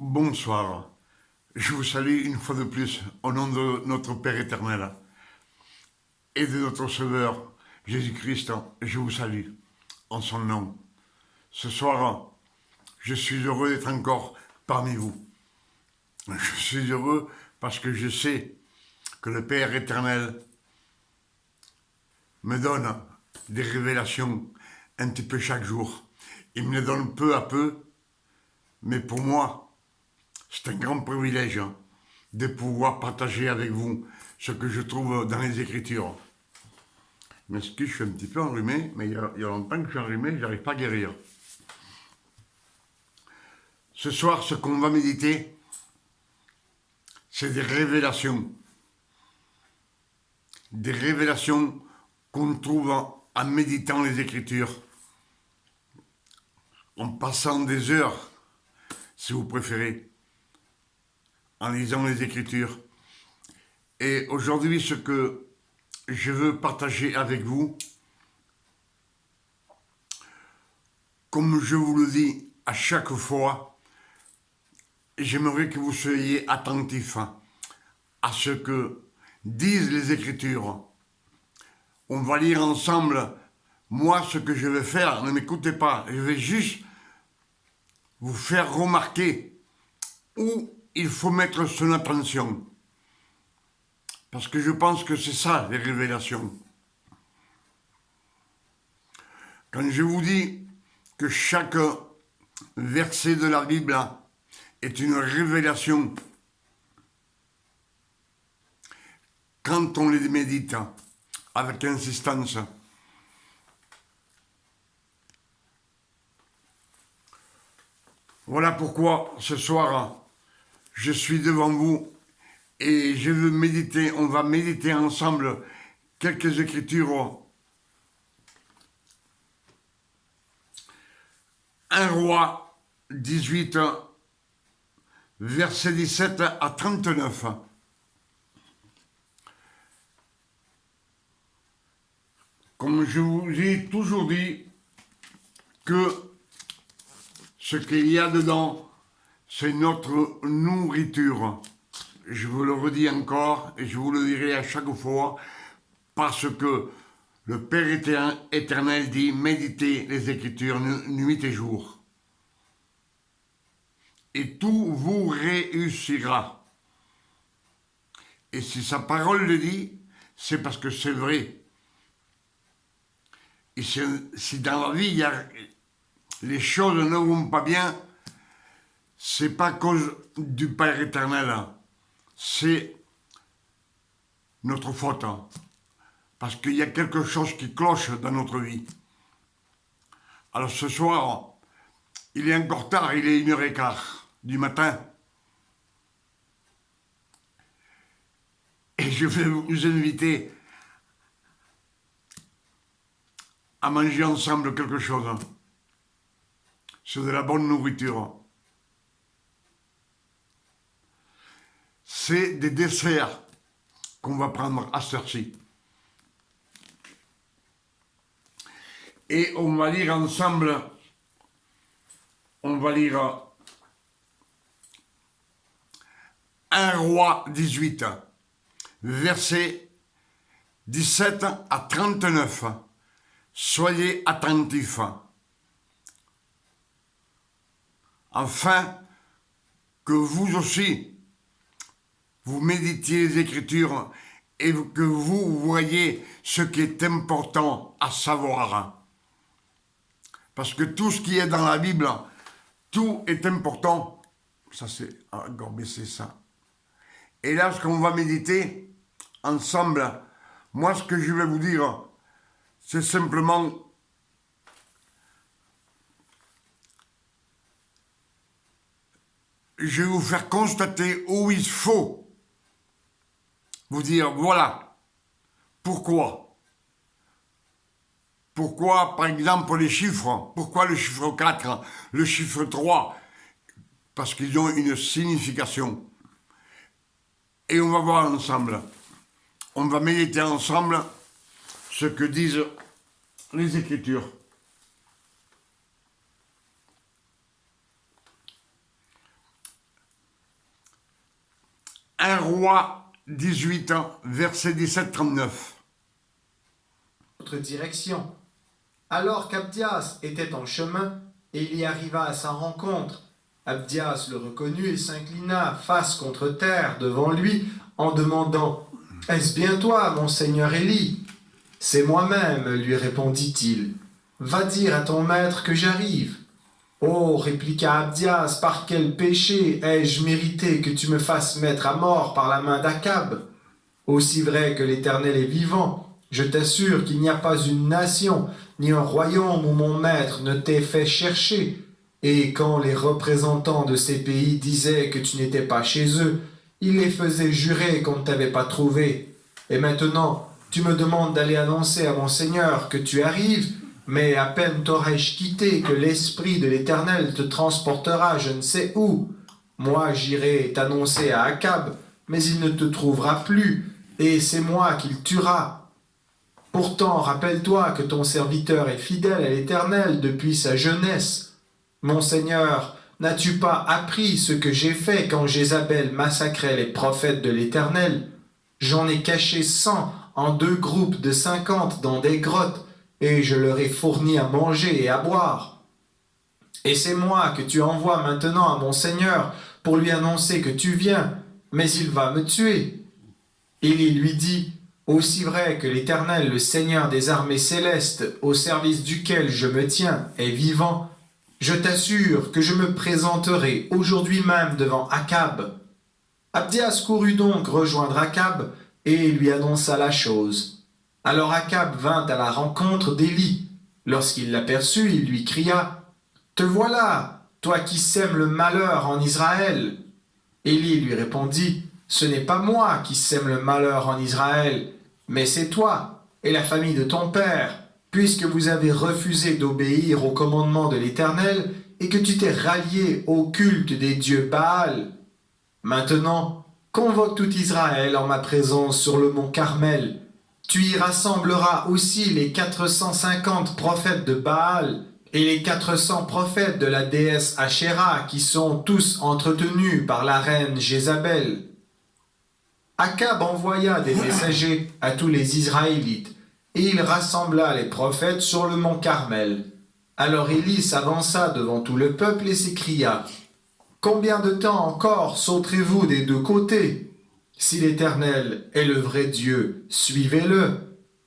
Bonsoir. Je vous salue une fois de plus au nom de notre Père éternel et de notre Sauveur Jésus-Christ. Je vous salue en son nom. Ce soir, je suis heureux d'être encore parmi vous. Je suis heureux parce que je sais que le Père éternel me donne des révélations un petit peu chaque jour. Il me les donne peu à peu, mais pour moi, c'est un grand privilège de pouvoir partager avec vous ce que je trouve dans les Écritures. Mais ce que je suis un petit peu enrhumé, mais il y a longtemps que je suis enrhumé, je n'arrive pas à guérir. Ce soir, ce qu'on va méditer, c'est des révélations. Des révélations qu'on trouve en méditant les Écritures, en passant des heures, si vous préférez, en lisant les Écritures. Et aujourd'hui, ce que je veux partager avec vous, comme je vous le dis à chaque fois, j'aimerais que vous soyez attentifs à ce que disent les Écritures. On va lire ensemble. Moi, ce que je vais faire, ne m'écoutez pas, je vais juste vous faire remarquer où il faut mettre son attention. Parce que je pense que c'est ça, les révélations. Quand je vous dis que chaque verset de la Bible est une révélation, quand on les médite avec insistance, voilà pourquoi ce soir je suis devant vous et je veux méditer, on va méditer ensemble quelques écritures. 1 Roi 18, verset 17 à 39. Comme je vous ai toujours dit que ce qu'il y a dedans, c'est notre nourriture. Je vous le redis encore et je vous le dirai à chaque fois parce que le Père éternel dit méditez les Écritures nuit et jour. Et tout vous réussira. Et si sa parole le dit, c'est parce que c'est vrai. Et si dans la vie, les choses ne vont pas bien, c'est pas à cause du Père éternel, c'est notre faute. Parce qu'il y a quelque chose qui cloche dans notre vie. Alors ce soir, il est encore tard, il est 1h15 du matin. Et je vais vous inviter à manger ensemble quelque chose. C'est de la bonne nourriture. C'est des desserts qu'on va prendre à cette heure-ci. Et on va lire ensemble, on va lire 1 Roi 18, versets 17 à 39. Soyez attentifs, afin que vous aussi, vous méditiez les Écritures et que vous voyez ce qui est important à savoir. Parce que tout ce qui est dans la Bible, tout est important. Ça, c'est encore baisser ça. Et là, ce qu'on va méditer ensemble, moi, ce que je vais vous dire, c'est simplement je vais vous faire constater où il faut vous dire, voilà, pourquoi. Pourquoi, par exemple, les chiffres? Pourquoi le chiffre 4, le chiffre 3? Parce qu'ils ont une signification. Et on va voir ensemble. On va méditer ensemble ce que disent les Écritures. 1 roi 18, verset 17-39. Autre direction. Alors qu'Abdias était en chemin, et il y arriva à sa rencontre. Abdias le reconnut et s'inclina face contre terre devant lui en demandant « Est-ce bien toi, mon seigneur Élie ?» « C'est moi-même, lui répondit-il. Va dire à ton maître que j'arrive. » « Oh, répliqua Abdias, par quel péché ai-je mérité que tu me fasses mettre à mort par la main d'Akab? Aussi vrai que l'Éternel est vivant, je t'assure qu'il n'y a pas une nation, ni un royaume où mon maître ne t'ait fait chercher. Et quand les représentants de ces pays disaient que tu n'étais pas chez eux, ils les faisaient jurer qu'on ne t'avait pas trouvé. Et maintenant, tu me demandes d'aller annoncer à mon Seigneur que tu arrives, mais à peine t'aurais-je quitté que l'Esprit de l'Éternel te transportera je ne sais où. Moi j'irai t'annoncer à Akab, mais il ne te trouvera plus, et c'est moi qu'il tuera. Pourtant, rappelle-toi que ton serviteur est fidèle à l'Éternel depuis sa jeunesse. Mon Seigneur, n'as-tu pas appris ce que j'ai fait quand Jézabel massacrait les prophètes de l'Éternel? J'en ai caché 100 en 2 groupes de 50 dans des grottes, et je leur ai fourni à manger et à boire. Et c'est moi que tu envoies maintenant à mon Seigneur pour lui annoncer que tu viens, mais il va me tuer. Élie lui dit, aussi vrai que l'Éternel, le Seigneur des armées célestes, au service duquel je me tiens, est vivant, je t'assure que je me présenterai aujourd'hui même devant Akab. Abdias courut donc rejoindre Akab et lui annonça la chose. Alors Akab vint à la rencontre d'Élie. Lorsqu'il l'aperçut, il lui cria « Te voilà, toi qui sèmes le malheur en Israël !» Élie lui répondit « Ce n'est pas moi qui sème le malheur en Israël, mais c'est toi et la famille de ton père, puisque vous avez refusé d'obéir au commandement de l'Éternel et que tu t'es rallié au culte des dieux Baal. Maintenant, convoque tout Israël en ma présence sur le mont Carmel. Tu y rassembleras aussi les 450 prophètes de Baal et les 400 prophètes de la déesse Ashéra qui sont tous entretenus par la reine Jézabel. » Akab envoya des messagers à tous les Israélites et il rassembla les prophètes sur le mont Carmel. Alors Élie s'avança devant tout le peuple et s'écria « Combien de temps encore sauterez-vous des 2 côtés ? Si l'Éternel est le vrai Dieu, suivez-le.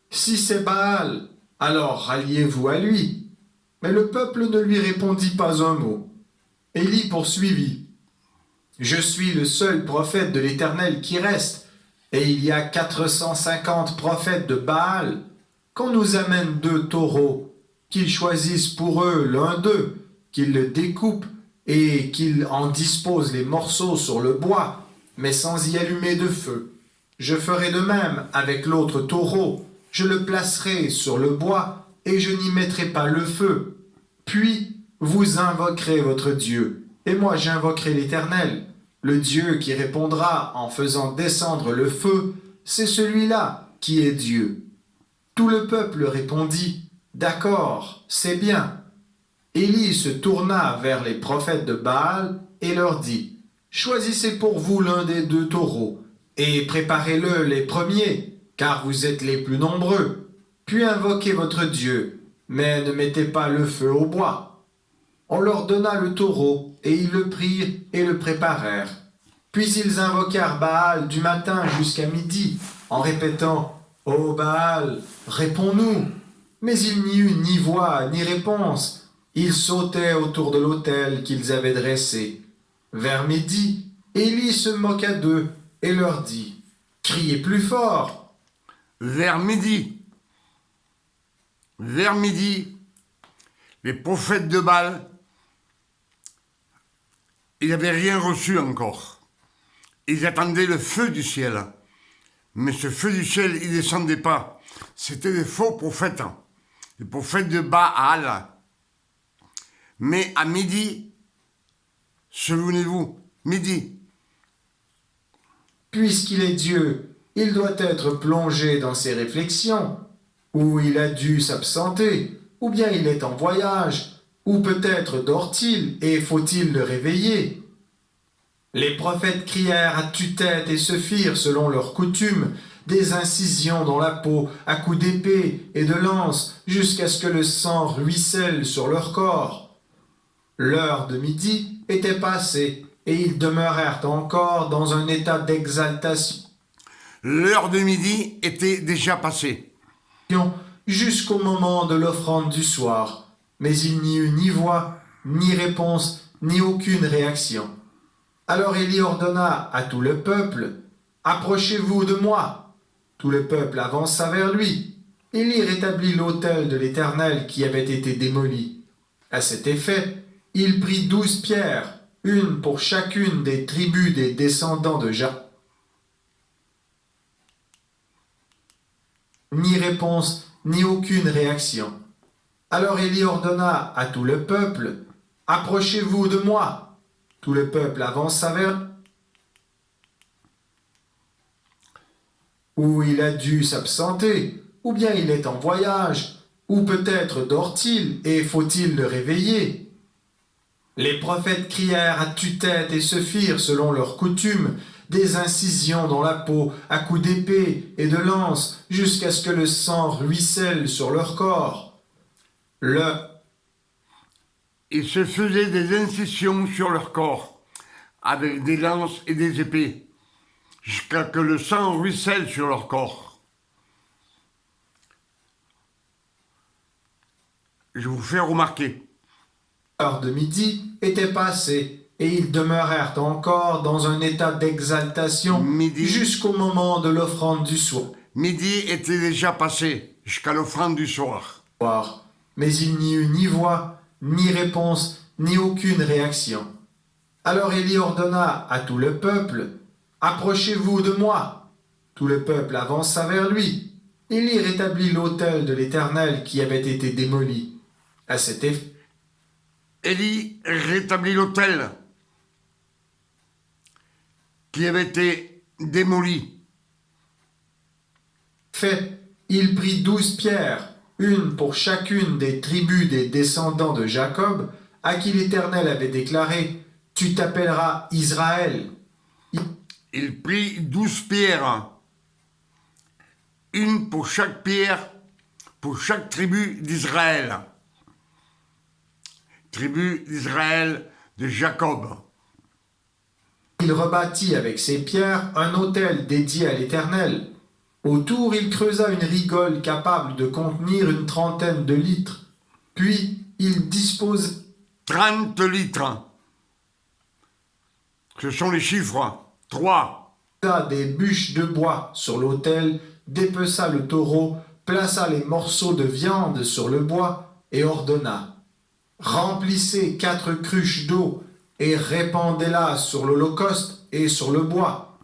Si c'est Baal, alors ralliez-vous à lui. » Mais le peuple ne lui répondit pas un mot. Élie poursuivit. « Je suis le seul prophète de l'Éternel qui reste, et il y a 450 prophètes de Baal. Qu'on nous amène 2 taureaux, qu'ils choisissent pour eux l'un d'eux, qu'ils le découpent et qu'ils en disposent les morceaux sur le bois, mais sans y allumer de feu. Je ferai de même avec l'autre taureau, je le placerai sur le bois et je n'y mettrai pas le feu. Puis vous invoquerez votre Dieu, et moi j'invoquerai l'Éternel. Le Dieu qui répondra en faisant descendre le feu, c'est celui-là qui est Dieu. » Tout le peuple répondit « D'accord, c'est bien. » Élie se tourna vers les prophètes de Baal et leur dit « Choisissez pour vous l'un des 2 taureaux, et préparez-le les premiers, car vous êtes les plus nombreux. Puis invoquez votre Dieu, mais ne mettez pas le feu au bois. » On leur donna le taureau, et ils le prirent et le préparèrent. Puis ils invoquèrent Baal du matin jusqu'à midi, en répétant « Ô Baal, réponds-nous !» Mais il n'y eut ni voix ni réponse. Ils sautaient autour de l'autel qu'ils avaient dressé. Vers midi, Élie se moqua d'eux et leur dit « Criez plus fort !» Vers midi, les prophètes de Baal, ils n'avaient rien reçu encore. Ils attendaient le feu du ciel. Mais ce feu du ciel, il ne descendait pas. C'était des faux prophètes, les prophètes de Baal. Mais à midi, souvenez-vous, midi. Puisqu'il est Dieu, il doit être plongé dans ses réflexions, ou il a dû s'absenter, ou bien il est en voyage, ou peut-être dort-il et faut-il le réveiller. Les prophètes crièrent à tue-tête et se firent, selon leur coutume, des incisions dans la peau à coups d'épée et de lance, jusqu'à ce que le sang ruisselle sur leur corps. L'heure de midi était passée, et ils demeurèrent encore dans un état d'exaltation L'heure de midi était déjà passée. jusqu'au moment de l'offrande du soir, mais il n'y eut ni voix, ni réponse, ni aucune réaction. Alors Élie ordonna à tout le peuple, « Approchez-vous de moi !» Tout le peuple avança vers lui. Élie rétablit l'autel de l'Éternel qui avait été démoli. À cet effet, il prit 12 pierres, une pour chacune des tribus des descendants de Jacob. Ni réponse, ni aucune réaction. Alors Élie ordonna à tout le peuple, « Approchez-vous de moi !» Tout le peuple avança vers ou il a dû s'absenter, ou bien il est en voyage, ou peut-être dort-il et faut-il le réveiller. Les prophètes crièrent à tue-tête et se firent, selon leur coutume, des incisions dans la peau à coups d'épée et de lance, jusqu'à ce que le sang ruisselle sur leur corps. Ils se faisaient des incisions sur leur corps, avec des lances et des épées, jusqu'à ce que le sang ruisselle sur leur corps. Je vous fais remarquer. L'heure de midi était passée, et ils demeurèrent encore dans un état d'exaltation jusqu'au moment de l'offrande du soir. Midi était déjà passé, jusqu'à l'offrande du soir. Mais il n'y eut ni voix, ni réponse, ni aucune réaction. Alors Élie ordonna à tout le peuple, « Approchez-vous de moi !» Tout le peuple avança vers lui. Élie rétablit l'autel de l'Éternel qui avait été démoli. À cet effet, Élie rétablit l'autel qui avait été démoli. Il prit 12 pierres, une pour chacune des tribus des descendants de Jacob, à qui l'Éternel avait déclaré, « Tu t'appelleras Israël. » Il prit 12 pierres, une pour chaque pierre, pour chaque tribu d'Israël. Tribu d'Israël de Jacob. Il rebâtit avec ces pierres un autel dédié à l'Éternel. Autour, il creusa une rigole capable de contenir une trentaine de litres. Puis, il dispose 30 litres. Ce sont les chiffres. 3. Des bûches de bois sur l'autel, dépeça le taureau, plaça les morceaux de viande sur le bois et ordonna, « Remplissez 4 cruches d'eau et répandez-la sur l'holocauste et sur le bois. »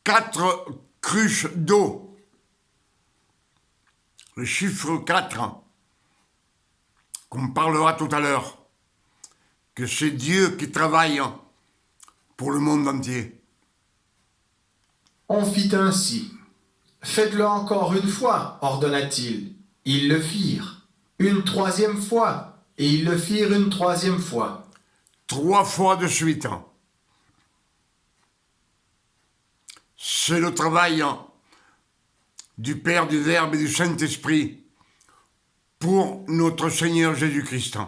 4 cruches d'eau. Le chiffre 4, qu'on parlera tout à l'heure, que c'est Dieu qui travaille pour le monde entier. On fit ainsi. « Faites-le encore une fois, ordonna-t-il. » Ils le firent. Une 3e fois, et ils le firent une 3e fois. 3 fois de suite. C'est le travail du Père, du Verbe et du Saint-Esprit pour notre Seigneur Jésus-Christ.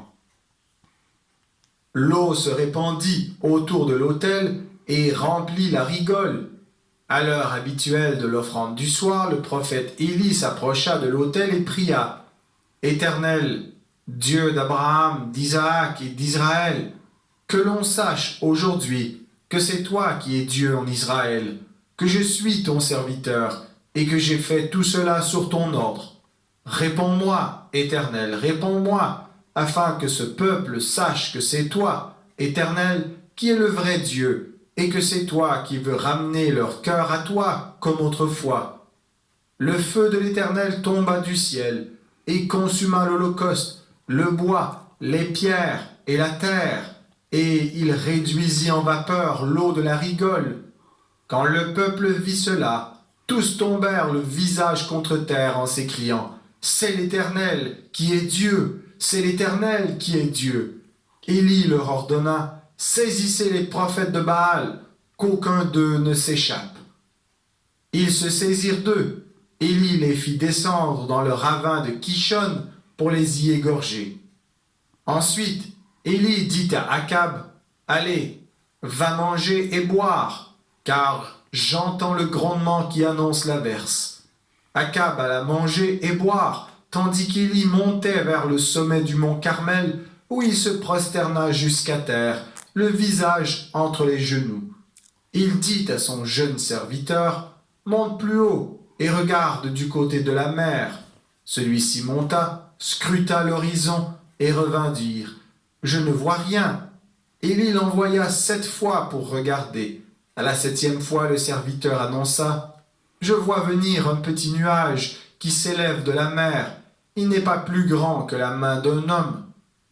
L'eau se répandit autour de l'autel et remplit la rigole. À l'heure habituelle de l'offrande du soir, le prophète Élie s'approcha de l'autel et pria, « Éternel, Dieu d'Abraham, d'Isaac et d'Israël, que l'on sache aujourd'hui que c'est toi qui es Dieu en Israël, que je suis ton serviteur et que j'ai fait tout cela sur ton ordre. Réponds-moi, Éternel, réponds-moi, afin que ce peuple sache que c'est toi, Éternel, qui es le vrai Dieu, et que c'est toi qui veux ramener leur cœur à toi comme autrefois. » Le feu de l'Éternel tomba du ciel et consuma l'holocauste, le bois, les pierres et la terre, et il réduisit en vapeur l'eau de la rigole. Quand le peuple vit cela, tous tombèrent le visage contre terre en s'écriant, « C'est l'Éternel qui est Dieu, c'est l'Éternel qui est Dieu. » Élie leur ordonna, saisissez les prophètes de Baal, qu'aucun d'eux ne s'échappe. Ils se saisirent d'eux. Élie les fit descendre dans le ravin de Kishon pour les y égorger. Ensuite, Élie dit à Akab, « Allez, va manger et boire, car j'entends le grondement qui annonce l'averse. » Akab alla manger et boire, tandis qu'Élie montait vers le sommet du mont Carmel, où il se prosterna jusqu'à terre, le visage entre les genoux. Il dit à son jeune serviteur, « Monte plus haut et regarde du côté de la mer. » Celui-ci monta, scruta l'horizon et revint dire, « Je ne vois rien. » Élie l'envoya 7 fois pour regarder. À la 7e fois, le serviteur annonça, « Je vois venir un petit nuage qui s'élève de la mer. Il n'est pas plus grand que la main d'un homme. »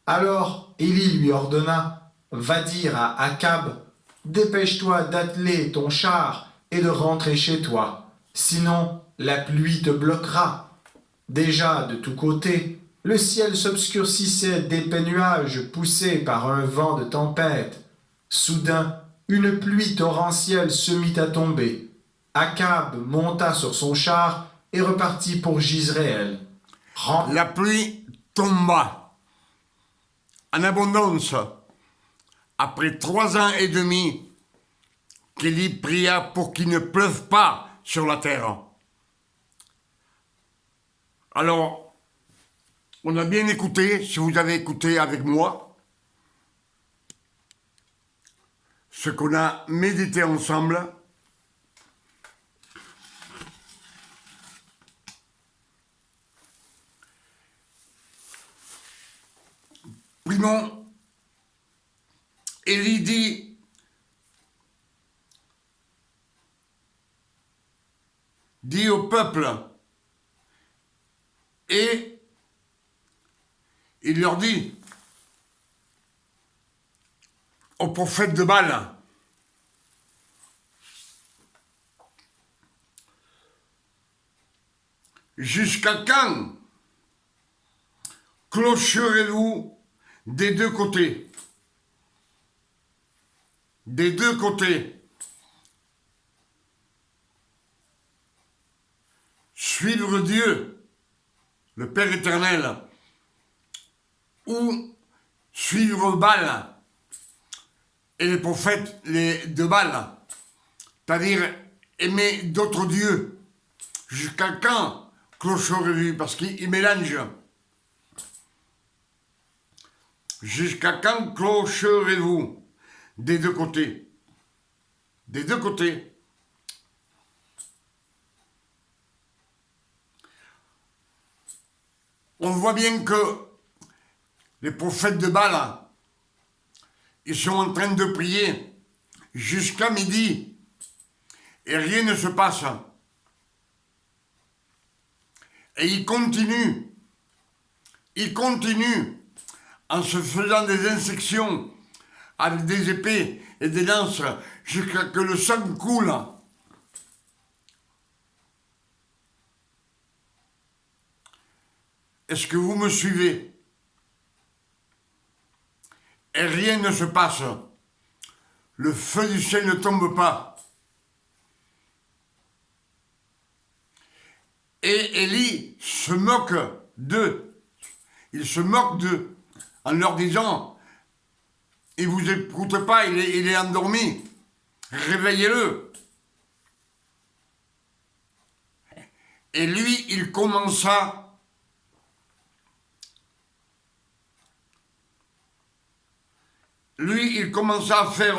Alors Élie lui ordonna, « Va dire à Akab, dépêche-toi d'atteler ton char et de rentrer chez toi, sinon la pluie te bloquera. » Déjà de tous côtés, le ciel s'obscurcissait d'épais nuages poussés par un vent de tempête. Soudain, une pluie torrentielle se mit à tomber. Akab monta sur son char et repartit pour Jizréel. La pluie tomba en abondance. Après 3 ans et demi, qu'Élie pria pour qu'il ne pleuve pas sur la terre. Alors, on a bien écouté, si vous avez écouté avec moi, ce qu'on a médité ensemble. Primo, Élie dit au peuple, et il leur dit au prophète de Baal, jusqu'à quand clocherez-vous des deux côtés? Des deux côtés. Suivre Dieu, le Père éternel, ou suivre Baal et les prophètes de Baal, c'est-à-dire aimer d'autres dieux. Jusqu'à quand clocherez-vous? Parce qu'il mélange. Jusqu'à quand clocherez-vous des deux côtés? Des deux côtés. On voit bien que les prophètes de Baal, ils sont en train de prier jusqu'à midi et rien ne se passe. Et ils continuent en se faisant des insections avec des épées et des lances jusqu'à que le sang coule. Est-ce que vous me suivez? Et rien ne se passe. Le feu du ciel ne tombe pas. Et Élie se moque d'eux. Il se moque d'eux en leur disant, il ne vous écoute pas, il est endormi. Réveillez-le. Et lui, il commença à faire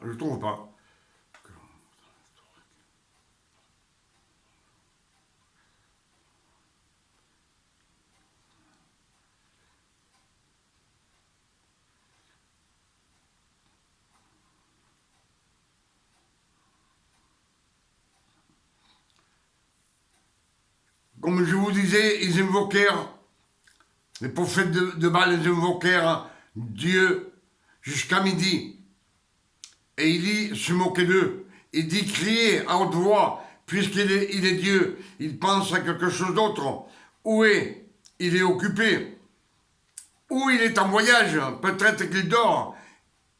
je ne trouve pas. Comme je vous disais, ils invoquèrent, les prophètes de Baal, ils invoquèrent Dieu jusqu'à midi. Et Élie se moquait d'eux. Il dit, criez à haute voix, puisqu'il est Dieu. Il pense à quelque chose d'autre. Où est il est occupé, ou il est en voyage, peut-être qu'il dort,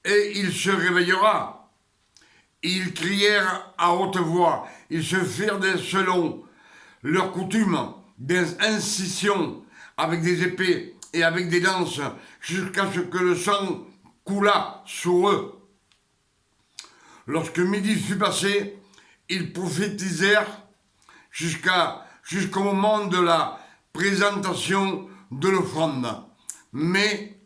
et il se réveillera. Ils crièrent à haute voix, ils se firent selon leur coutume d'incision avec des épées et avec des lances, jusqu'à ce que le sang coulât sur eux. Lorsque midi fut passé, ils prophétisèrent jusqu'au moment de la présentation de l'offrande. Mais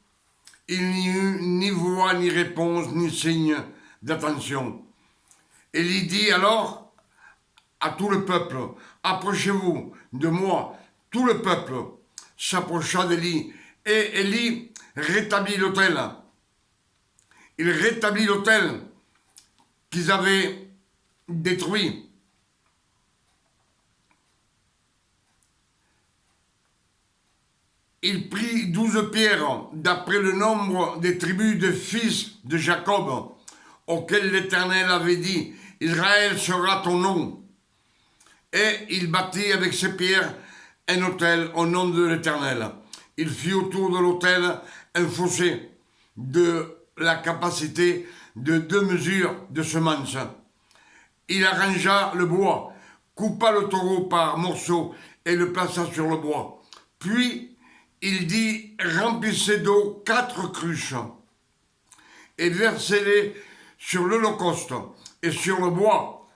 il n'y eut ni voix, ni réponse, ni signe d'attention. Élie dit alors à tout le peuple, approchez-vous de moi. Tout le peuple s'approcha d'Élie, et Élie rétablit l'autel. Il rétablit l'autel qu'ils avaient détruit. Il prit 12 pierres, d'après le nombre des tribus de fils de Jacob, auxquels l'Éternel avait dit, Israël sera ton nom. Et il bâtit avec ces pierres un autel au nom de l'Éternel. Il fit autour de l'autel un fossé de la capacité de 2 mesures de semence. Il arrangea le bois, coupa le taureau par morceaux et le plaça sur le bois. Puis il dit, remplissez d'eau 4 cruches et versez-les sur l'holocauste et sur le bois.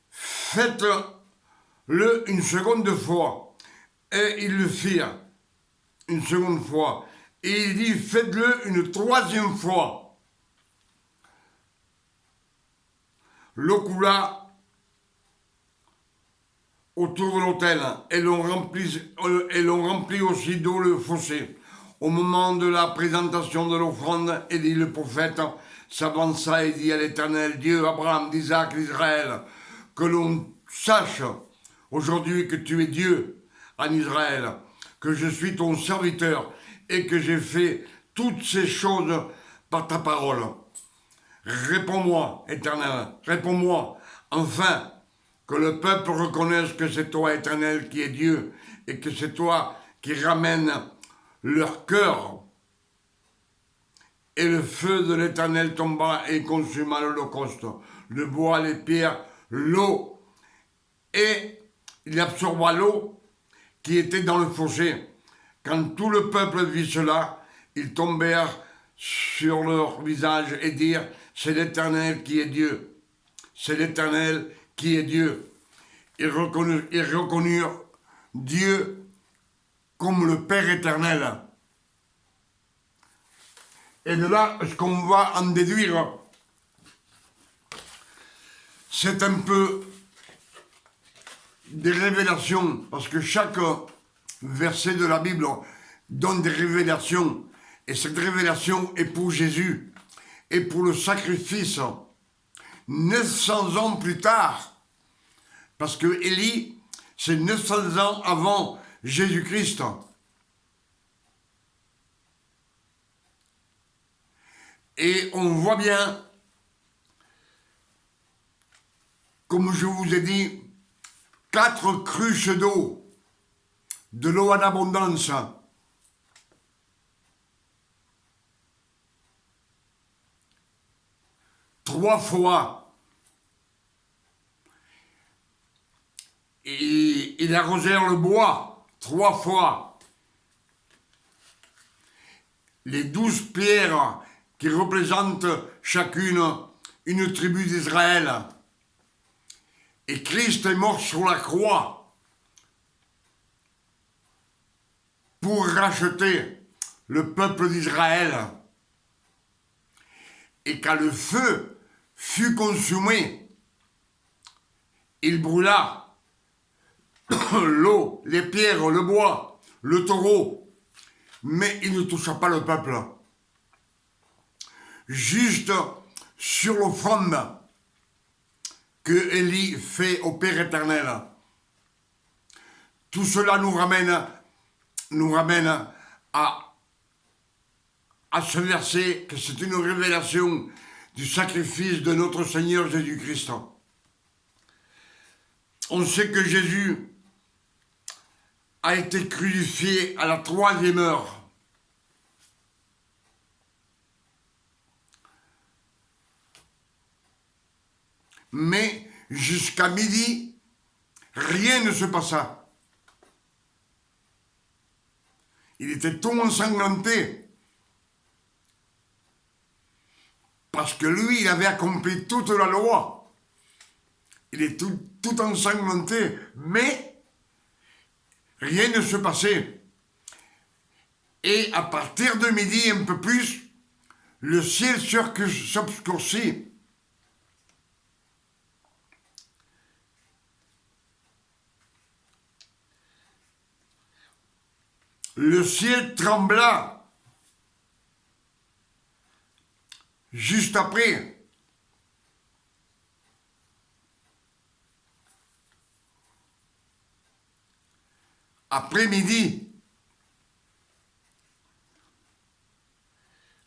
Faites-le une seconde fois. Et ils le firent une seconde fois. Et il dit, faites-le une 3e fois. L'eau coula autour de l'autel et l'on remplit aussi d'eau le fossé. Au moment de la présentation de l'offrande, Élie le prophète s'avança et dit à l'Éternel, Dieu Abraham, d'Isaac, d'Israël, que l'on sache aujourd'hui que tu es Dieu en Israël, que je suis ton serviteur et que j'ai fait toutes ces choses par ta parole. Réponds-moi, Éternel, réponds-moi, enfin, que le peuple reconnaisse que c'est toi, Éternel, qui es Dieu, et que c'est toi qui ramènes leur cœur. Et le feu de l'Éternel tomba et consuma l'holocauste, le bois, les pierres, l'eau, et il absorba l'eau qui était dans le fossé. Quand tout le peuple vit cela, ils tombèrent sur leur visage et dirent, c'est l'Éternel qui est Dieu. C'est l'Éternel qui est Dieu. Ils reconnurent Dieu comme le Père éternel. Et de là, ce qu'on va en déduire, c'est un peu des révélations, parce que chaque verset de la Bible donne des révélations, et cette révélation est pour Jésus, et pour le sacrifice, 900 ans plus tard, parce que Élie, c'est 900 ans avant Jésus-Christ. Et on voit bien, comme je vous ai dit, 4 cruches d'eau, de l'eau en abondance. Trois fois. Et ils arrosèrent le bois 3 fois. Les 12 pierres qui représentent chacune une tribu d'Israël. Et Christ est mort sur la croix pour racheter le peuple d'Israël. Et quand le feu fut consumé, il brûla l'eau, les pierres, le bois, le taureau, mais il ne toucha pas le peuple. Juste sur l'offrande que Élie fait au Père éternel. Tout cela nous ramène à ce verset, que c'est une révélation du sacrifice de notre Seigneur Jésus-Christ. On sait que Jésus a été crucifié à la 3e heure. Mais jusqu'à midi, rien ne se passa. Il était tout ensanglanté. Parce que lui, il avait accompli toute la loi. Il est tout ensanglanté. Mais rien ne se passait. Et à partir de midi, un peu plus, le ciel s'obscurcit. Le ciel trembla. Juste après. Après-midi.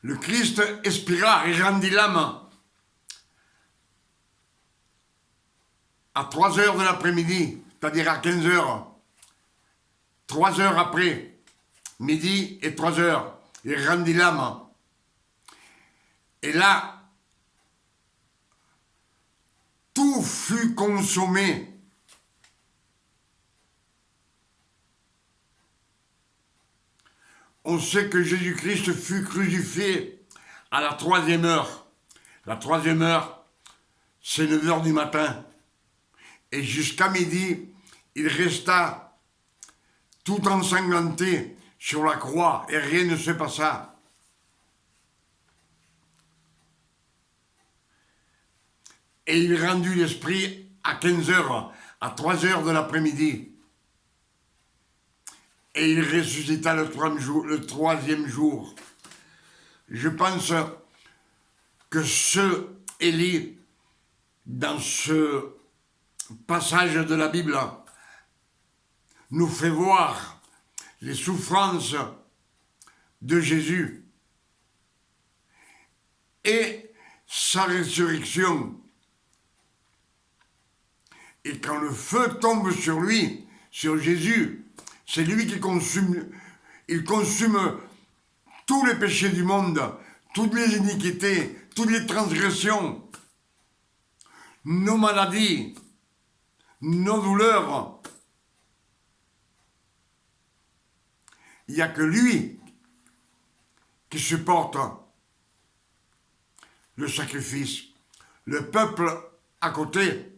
Le Christ expira et rendit l'âme. À 3 heures de l'après-midi, c'est-à-dire à 15 heures. 3 heures après. Midi et 3 heures, il rendit l'âme. Et là, tout fut consommé. On sait que Jésus-Christ fut crucifié à la 3e heure. La 3e heure, c'est 9 heures du matin. Et jusqu'à midi, il resta tout ensanglanté sur la croix et rien ne se passa. Et il rendit l'esprit à 15 heures, à 3 heures de l'après-midi. Et il ressuscita le 3e jour. Je pense que ce Élie, dans ce passage de la Bible, nous fait voir les souffrances de Jésus et sa résurrection. Et quand le feu tombe sur lui, sur Jésus, c'est lui qui consume, il consume tous les péchés du monde, toutes les iniquités, toutes les transgressions, nos maladies, nos douleurs. Il n'y a que lui qui supporte le sacrifice. Le peuple à côté,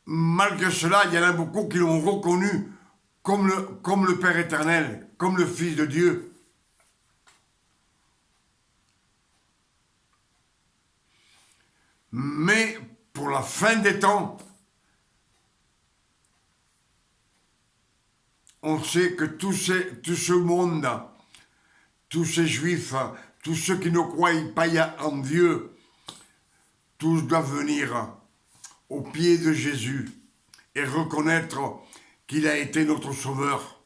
malgré cela, il y en a beaucoup qui l'ont reconnu comme le Père éternel, comme le Fils de Dieu. Mais pour la fin des temps, on sait que tout ce monde, tous ces juifs, tous ceux qui ne croient pas en Dieu, tous doivent venir au pied de Jésus et reconnaître qu'il a été notre sauveur.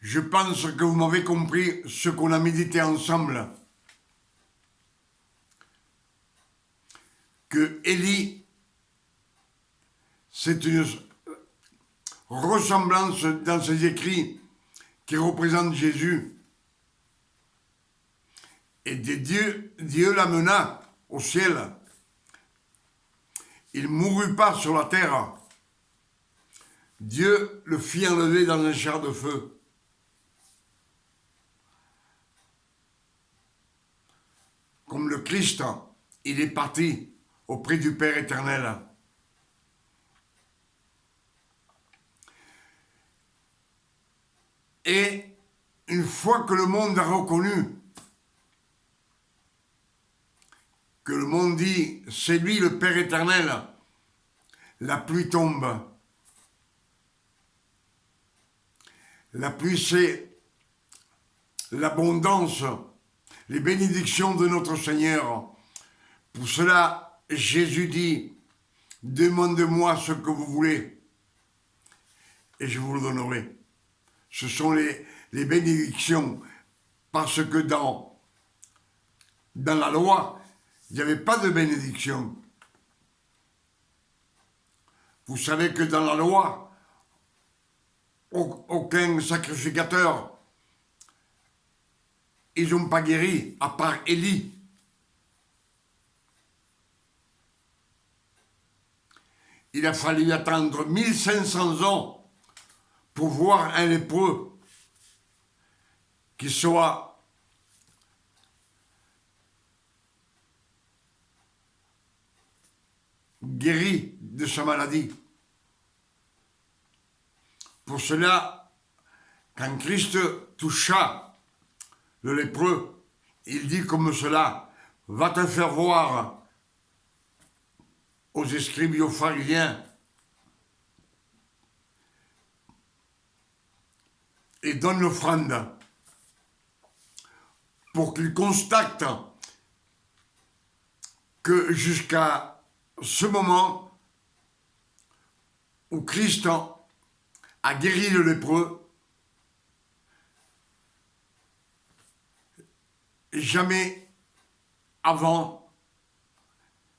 Je pense que vous m'avez compris ce qu'on a médité ensemble. Que Élie, c'est une ressemblance dans ses écrits qui représente Jésus. Et Dieu l'amena au ciel. Il ne mourut pas sur la terre. Dieu le fit enlever dans un char de feu. Comme le Christ, il est parti auprès du Père éternel. Et une fois que le monde a reconnu, que le monde dit, c'est lui le Père éternel, la pluie tombe. La pluie, c'est l'abondance, les bénédictions de notre Seigneur. Pour cela, Jésus dit, demandez-moi ce que vous voulez et je vous le donnerai. Ce sont les bénédictions Parce que dans la loi, il n'y avait pas de bénédiction. Vous savez que dans la loi, aucun sacrificateur, ils n'ont pas guéri, à part Élie. Il a fallu attendre 1500 ans pour voir un lépreux qui soit guéri de sa maladie. Pour cela, quand Christ toucha le lépreux, il dit comme cela, va te faire voir aux escribes et aux pharisiens et donne l'offrande pour qu'ils constatent que jusqu'à ce moment où Christ a guéri le lépreux, jamais avant,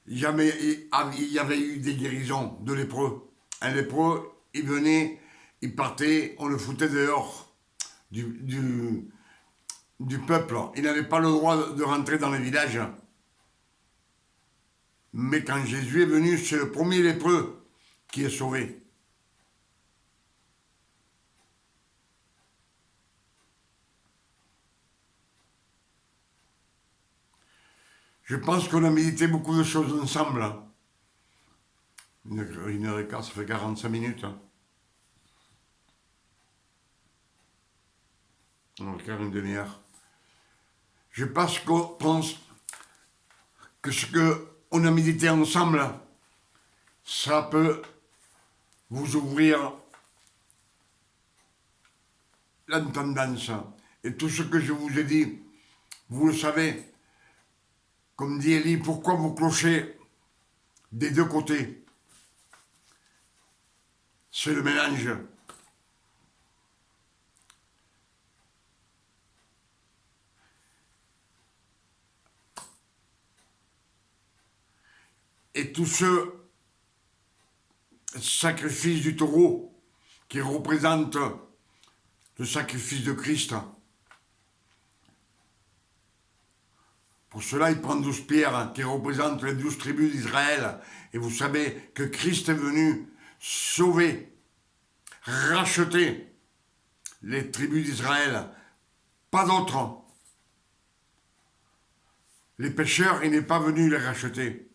jamais il y avait eu des guérisons de lépreux. Un lépreux, il venait, il partait, on le foutait dehors du peuple. Il n'avait pas le droit de rentrer dans les villages. Mais quand Jésus est venu, c'est le premier lépreux qui est sauvé. Je pense qu'on a médité beaucoup de choses ensemble. Une heure et quart, ça fait 45 minutes. On va faire une demi-heure. Je pense que ce qu'on a médité ensemble, ça peut vous ouvrir l'entendance. Et tout ce que je vous ai dit, vous le savez. Comme dit Élie, pourquoi vous clochez des deux côtés? C'est le mélange. Et tout ce sacrifice du taureau qui représente le sacrifice de Christ, pour cela, il prend 12 pierres qui représentent les 12 tribus d'Israël. Et vous savez que Christ est venu sauver, racheter les tribus d'Israël. Pas d'autres. Les pécheurs, il n'est pas venu les racheter.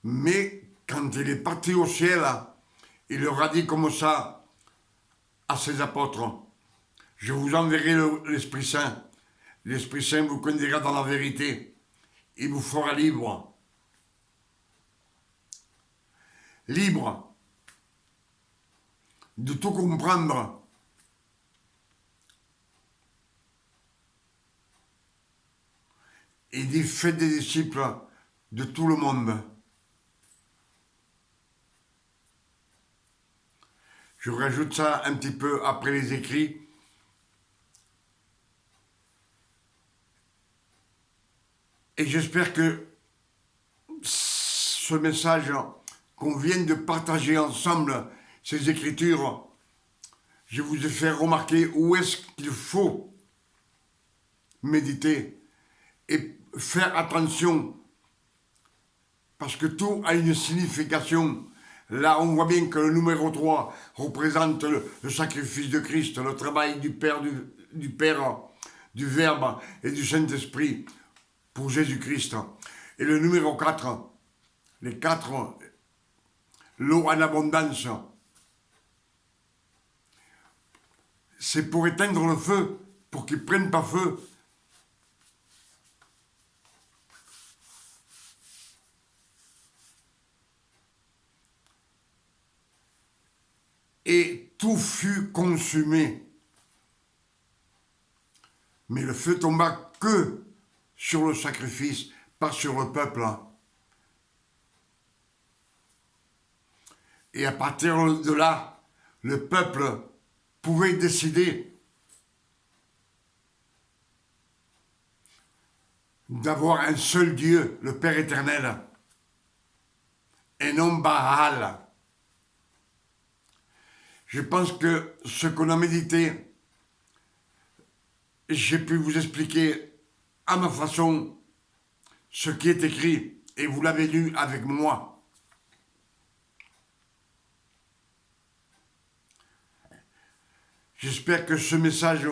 Mais quand il est parti au ciel, il leur a dit comme ça à ses apôtres, je vous enverrai l'Esprit Saint. L'Esprit Saint vous conduira dans la vérité. Il vous fera libre. Libre de tout comprendre. Il dit, faites des disciples de tout le monde. Je rajoute ça un petit peu après les écrits. Et j'espère que ce message qu'on vient de partager ensemble, ces écritures, je vous ai fait remarquer où est-ce qu'il faut méditer et faire attention, parce que tout a une signification. Là, on voit bien que le numéro 3 représente le sacrifice de Christ, le travail du Père, du Verbe et du Saint-Esprit pour Jésus-Christ. Et le numéro 4, les 4, l'eau en abondance, c'est pour éteindre le feu, pour qu'il ne prenne pas feu. Et tout fut consumé. Mais le feu tomba que sur le sacrifice, pas sur le peuple. Et à partir de là, le peuple pouvait décider d'avoir un seul Dieu, le Père éternel, et non Baal. Je pense que ce qu'on a médité, j'ai pu vous expliquer à ma façon ce qui est écrit, et vous l'avez lu avec moi. J'espère que ce message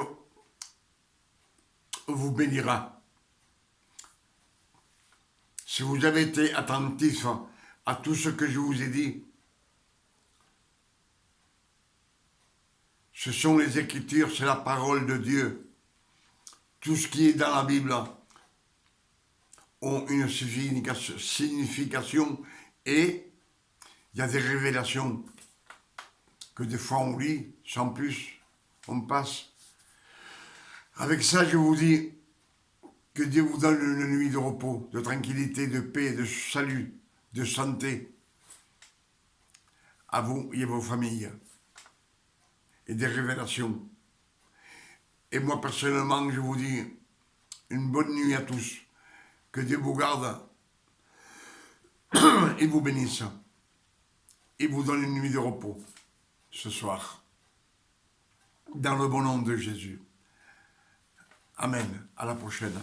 vous bénira. Si vous avez été attentif à tout ce que je vous ai dit, ce sont les Écritures, c'est la parole de Dieu. Tout ce qui est dans la Bible ont une signification et il y a des révélations que des fois on lit, sans plus, on passe. Avec ça, je vous dis que Dieu vous donne une nuit de repos, de tranquillité, de paix, de salut, de santé à vous et à vos familles et des révélations. Et moi, personnellement, je vous dis une bonne nuit à tous. Que Dieu vous garde et vous bénisse. Et vous donne une nuit de repos ce soir. Dans le bon nom de Jésus. Amen. À la prochaine.